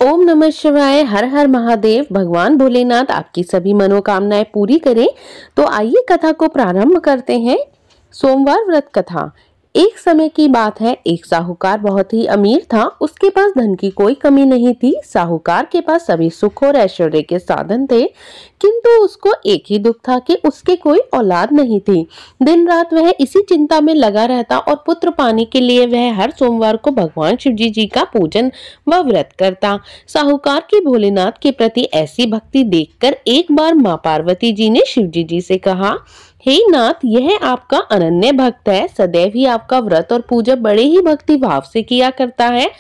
ओम नमः शिवाय। हर हर महादेव। भगवान भोलेनाथ आपकी सभी मनोकामनाएं पूरी करें। तो आइए कथा को प्रारंभ करते हैं। सोमवार व्रत कथा। एक समय की बात है, एक साहूकार बहुत ही अमीर था। उसके पास धन की कोई कमी नहीं थी। साहूकार के पास सभी सुख और ऐश्वर्य के साधन थे, किंतु उसको एक ही दुख था कि उसके कोई औलाद नहीं थी। दिन रात वह इसी चिंता में लगा रहता और पुत्र पाने के लिए वह हर सोमवार को भगवान शिवजी जी का पूजन व व्रत करता। साहूकार की भोलेनाथ के प्रति ऐसी भक्ति देखकर एक बार माँ पार्वती जी ने शिवजी जी से कहा, हे नाथ, यह आपका अनन्य भक्त है। सदैव ही आपका व्रत और पूजा बड़े ही भक्ति भाव से किया करता है।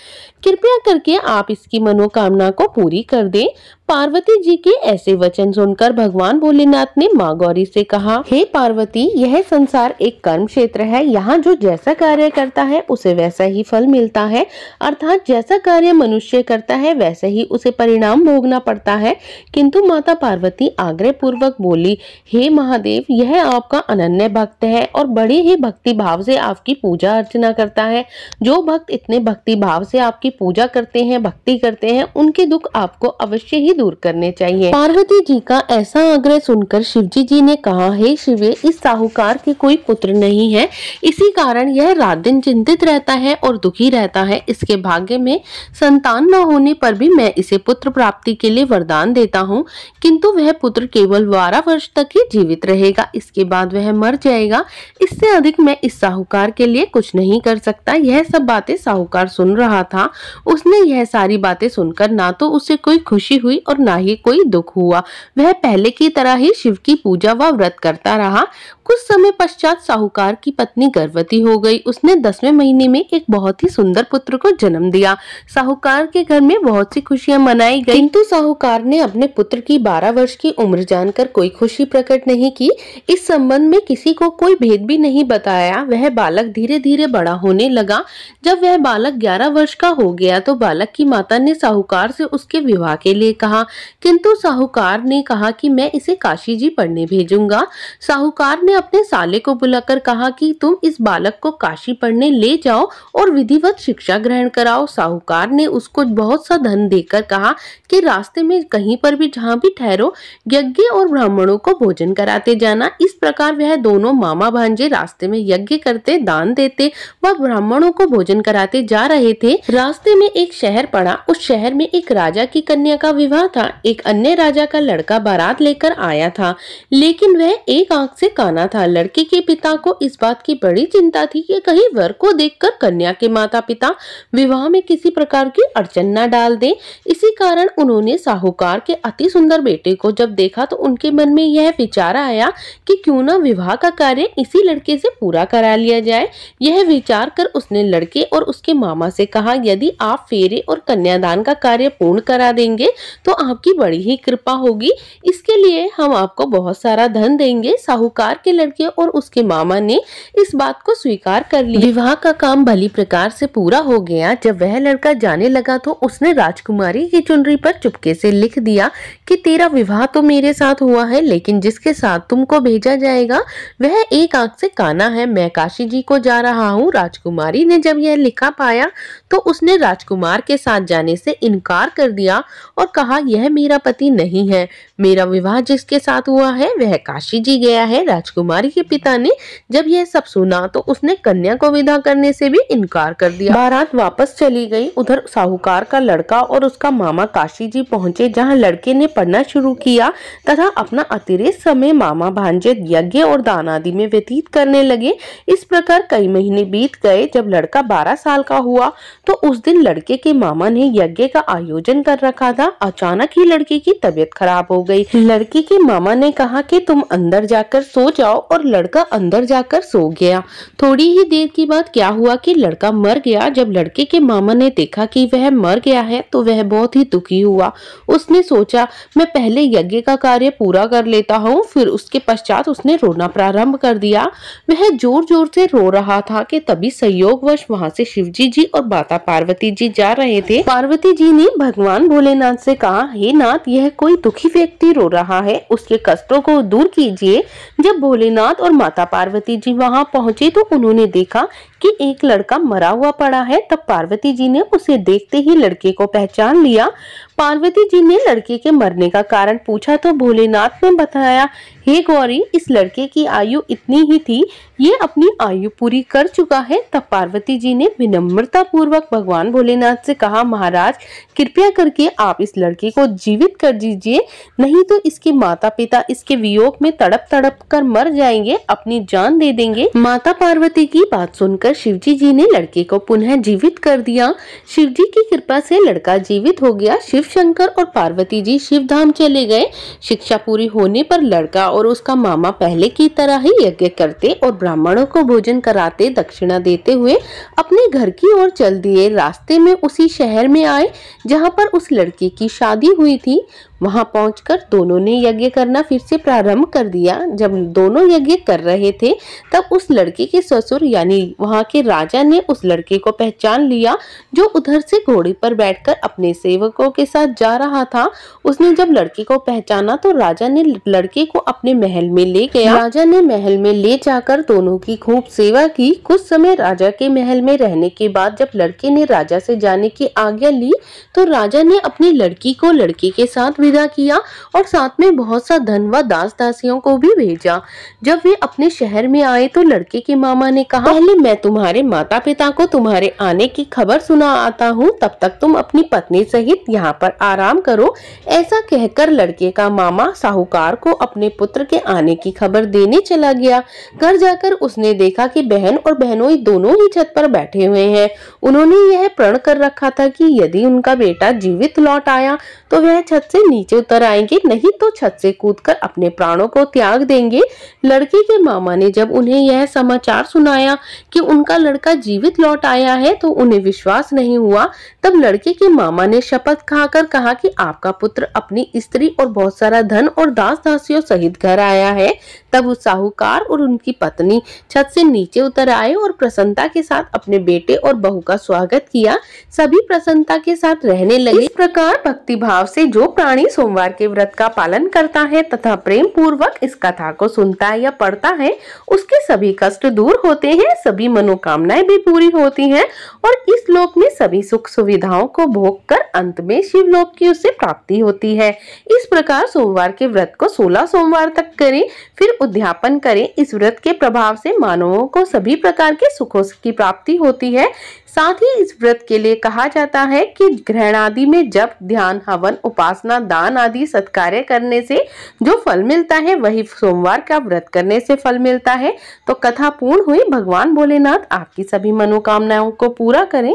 कृपया करके आप इसकी मनोकामना को पूरी कर दें। पार्वती जी के ऐसे वचन सुनकर भगवान भोलेनाथ ने माँ गौरी से कहा, हे पार्वती, यह संसार एक कर्म क्षेत्र है। यहाँ जो जैसा कार्य करता है उसे वैसा ही फल मिलता है। अर्थात जैसा कार्य मनुष्य करता है वैसे ही उसे परिणाम भोगना पड़ता है। किंतु माता पार्वती आग्रह पूर्वक बोली, हे महादेव, यह आपका अनन्य भक्त है और बड़े ही भक्ति भाव से आपकी पूजा अर्चना करता है। जो भक्त इतने भक्ति भाव से आपकी पूजा करते हैं, भक्ति करते हैं, उनके दुख आपको अवश्य ही दूर करने चाहिए। पार्वती जी का ऐसा आग्रह सुनकर शिवजी जी ने कहा, हे शिवे, इस साहूकार के कोई पुत्र नहीं है। इसी कारण यह रात दिन चिंतित रहता है और दुखी रहता है। इसके भाग्य में संतान न होने पर भी मैं इसे पुत्र प्राप्ति के लिए वरदान देता हूँ, किंतु वह पुत्र केवल 12 वर्ष तक ही जीवित रहेगा। इसके बाद वह मर जाएगा। इससे अधिक मैं इस साहूकार के लिए कुछ नहीं कर सकता। यह सब बातें साहूकार सुन रहा था। उसने यह सारी बातें सुनकर ना तो उसे कोई खुशी हुई और ना ही कोई दुख हुआ। वह पहले की तरह ही शिव की पूजा व व्रत करता रहा। कुछ समय पश्चात साहूकार की पत्नी गर्भवती हो गई। उसने 10वें महीने में एक बहुत ही सुंदर पुत्र को जन्म दिया। साहूकार के घर में बहुत सी खुशियां मनाई गई, किंतु साहूकार ने अपने पुत्र की 12 वर्ष की उम्र जानकर कोई खुशी प्रकट नहीं की। इस संबंध में किसी को कोई भेद भी नहीं बताया। वह बालक धीरे धीरे बड़ा होने लगा। जब वह बालक 11 वर्ष का हो गया तो बालक की माता ने साहूकार से उसके विवाह के लिए कहा, किंतु साहूकार ने कहा कि मैं इसे काशी जी पढ़ने भेजूंगा। साहूकार ने अपने साले को बुलाकर कहा कि तुम इस बालक को काशी पढ़ने ले जाओ और विधिवत शिक्षा ग्रहण कराओ। साहूकार ने उसको बहुत सा धन देकर कहा कि रास्ते में कहीं पर भी जहाँ भी ठहरो, यज्ञ और ब्राह्मणों को भोजन कराते जाना। इस प्रकार वह दोनों मामा भांजे रास्ते में यज्ञ करते, दान देते व ब्राह्मणों को भोजन कराते जा रहे थे। रास्ते में एक शहर पड़ा। उस शहर में एक राजा की कन्या का विवाह था। एक अन्य राजा का लड़का बारात लेकर आया था, लेकिन वह एक आंख से काना था। लड़के के पिता को इस बात की बड़ी चिंता थी कि कहीं वर को देखकर कन्या के माता पिता विवाह में किसी प्रकार की अड़चन न डाल दें। इसी कारण उन्होंने साहूकार के अति सुंदर बेटे को जब देखा तो उनके मन में यह विचार आया कि क्यों न विवाह का कार्य इसी लड़के से पूरा करा लिया जाए। यह विचार कर उसने लड़के और उसके मामा से कहा, यदि आप फेरे और कन्यादान का कार्य पूर्ण करा देंगे तो आपकी बड़ी ही कृपा होगी। इसके लिए हम आपको बहुत सारा धन देंगे। साहूकार के लड़के और उसके मामा ने इस बात को स्वीकार कर लिया। विवाह का काम भली प्रकार से पूरा हो गया। जब वह लड़का जाने लगा तो उसने राजकुमारी की चुनरी पर चुपके से लिख दिया कि तेरा विवाह तो मेरे साथ हुआ है, लेकिन जिसके साथ तुमको भेजा जाएगा वह एक आंख से काना है। मैं काशी जी को जा रहा हूँ। राजकुमारी ने जब यह लिखा पाया तो उसने राजकुमार के साथ जाने से इनकार कर दिया और कहा, यह मेरा पति नहीं है। मेरा विवाह जिसके साथ हुआ है वह काशी जी गया है। राजकुमारी के पिता ने जब यह सब सुना तो उसने कन्या को विदा करने से भी इनकार कर दिया। बारात वापस चली गई। उधर साहूकार का लड़का और उसका मामा काशी जी पहुंचे, जहां लड़के ने पढ़ना शुरू किया तथा अपना अतिरिक्त समय मामा भांजे यज्ञ और दान आदि में व्यतीत करने लगे। इस प्रकार कई महीने बीत गए। जब लड़का 12 साल का हुआ तो उस दिन लड़के के मामा ने यज्ञ का आयोजन कर रखा था। अचानक ही लड़के की तबीयत खराब हो गई। लड़की के मामा ने कहा कि तुम अंदर जाकर सो जाओ, और लड़का अंदर जाकर सो गया। थोड़ी ही देर की बाद क्या हुआ कि लड़का मर गया। जब लड़के के मामा ने देखा कि वह मर गया है तो वह बहुत ही दुखी हुआ। उसने सोचा, मैं पहले यज्ञ का कार्य पूरा कर लेता हूँ। फिर उसके पश्चात उसने रोना प्रारंभ कर दिया। वह जोर जोर से रो रहा था कि तभी संयोगवश वहां से शिवजी जी और माता पार्वती पार्वती जी जा रहे थे। पार्वती जी ने भगवान भोलेनाथ से कहा, हे नाथ, यह कोई दुखी व्यक्ति रो रहा है, उसके कष्टों को दूर कीजिए। जब भोलेनाथ और माता पार्वती जी वहां पहुंचे तो उन्होंने देखा कि एक लड़का मरा हुआ पड़ा है। तब पार्वती जी ने उसे देखते ही लड़के को पहचान लिया। पार्वती जी ने लड़के के मरने का कारण पूछा तो भोलेनाथ ने बताया, हे गौरी, इस लड़के की आयु इतनी ही थी, ये अपनी आयु पूरी कर चुका है। तब पार्वती जी ने विनम्रता पूर्वक भगवान भोलेनाथ से कहा, महाराज, कृपया करके आप इस लड़के को जीवित कर दीजिए, नहीं तो इसके माता पिता इसके वियोग में तड़प तड़प कर मर जाएंगे, अपनी जान दे देंगे। माता पार्वती की बात सुनकर शिवजी जी ने लड़के को पुनः जीवित कर दिया। शिवजी की कृपा से लड़का जीवित हो गया। शिव शंकर और पार्वती जी शिव धाम चले गए। शिक्षा पूरी होने पर लड़का और उसका मामा पहले की तरह ही यज्ञ करते और ब्राह्मणों को भोजन कराते, दक्षिणा देते हुए अपने घर की ओर चल दिए। रास्ते में उसी शहर में आए जहां पर उस लड़के की शादी हुई थी। वहां पहुंचकर दोनों ने यज्ञ करना फिर से प्रारंभ कर दिया। जब दोनों यज्ञ कर रहे थे तब उस लड़के के ससुर यानी वहां के राजा ने उस लड़के को पहचान लिया, जो उधर से घोड़े पर बैठकर अपने सेवकों के साथ जा रहा था। उसने जब लड़के को पहचाना तो राजा ने लड़के को अपने महल में ले गया। राजा ने महल में ले जाकर दोनों की खूब सेवा की। कुछ समय राजा के महल में रहने के बाद जब लड़के ने राजा से जाने की आज्ञा ली तो राजा ने अपनी लड़की को लड़के के साथ विदा किया और साथ में बहुत सा धन व दास दासियों को भी भेजा। जब वे अपने शहर में आए तो लड़के के मामा ने कहा, पहले मैं तुम्हारे माता पिता को तुम्हारे आने की खबर सुना आता हूँ, तब तक तुम अपनी पत्नी सहित यहाँ पर आराम करो। ऐसा कहकर लड़के का मामा साहूकार को अपने पुत्र के आने की खबर देने चला गया। घर जाकर उसने देखा कि बहन और बहनोई दोनों ही छत पर बैठे हुए हैं। उन्होंने यह प्रण कर रखा था कि यदि उनका बेटा जीवित लौट आया तो वह छत से नीचे उतर आएंगे, नहीं तो छत से कूदकर अपने प्राणों को त्याग देंगे। लड़के के मामा ने जब उन्हें यह समाचार सुनाया कि उनका लड़का जीवित लौट आया है तो उन्हें विश्वास नहीं हुआ। तब लड़के के मामा ने शपथ खाकर कहा कि आपका पुत्र अपनी स्त्री और बहुत सारा धन और दास दासियों सहित घर आया है। तब उस साहूकार और उनकी पत्नी छत से नीचे उतर आए और प्रसन्नता के साथ अपने बेटे और बहू का स्वागत किया। सभी प्रसन्नता के साथ रहने लगे। इस प्रकार भक्ति भाव से जो प्राणी सोमवार के व्रत का पालन करता है तथा प्रेम पूर्वक इस कथा को सुनता है या पढ़ता है, उसके सभी कष्ट दूर होते हैं, सभी मनोकामनाएं भी पूरी होती हैं और इस लोक में सभी सुख सुविधाओं को भोग कर अंत में शिवलोक की उससे प्राप्ति होती है। इस प्रकार सोमवार के व्रत को 16 सोमवार तक करें, फिर उद्यापन करें। इस व्रत के प्रभाव से मानवों को सभी प्रकार के सुखों की प्राप्ति होती है। साथ ही इस व्रत के लिए कहा जाता है कि ग्रहण आदि में जप, ध्यान, हवन, उपासना, दान आदि सत्कार्य करने से जो फल मिलता है वही सोमवार का व्रत करने से फल मिलता है। तो कथा पूर्ण हुई। भगवान भोलेनाथ आपकी सभी मनोकामनाओं को पूरा करें।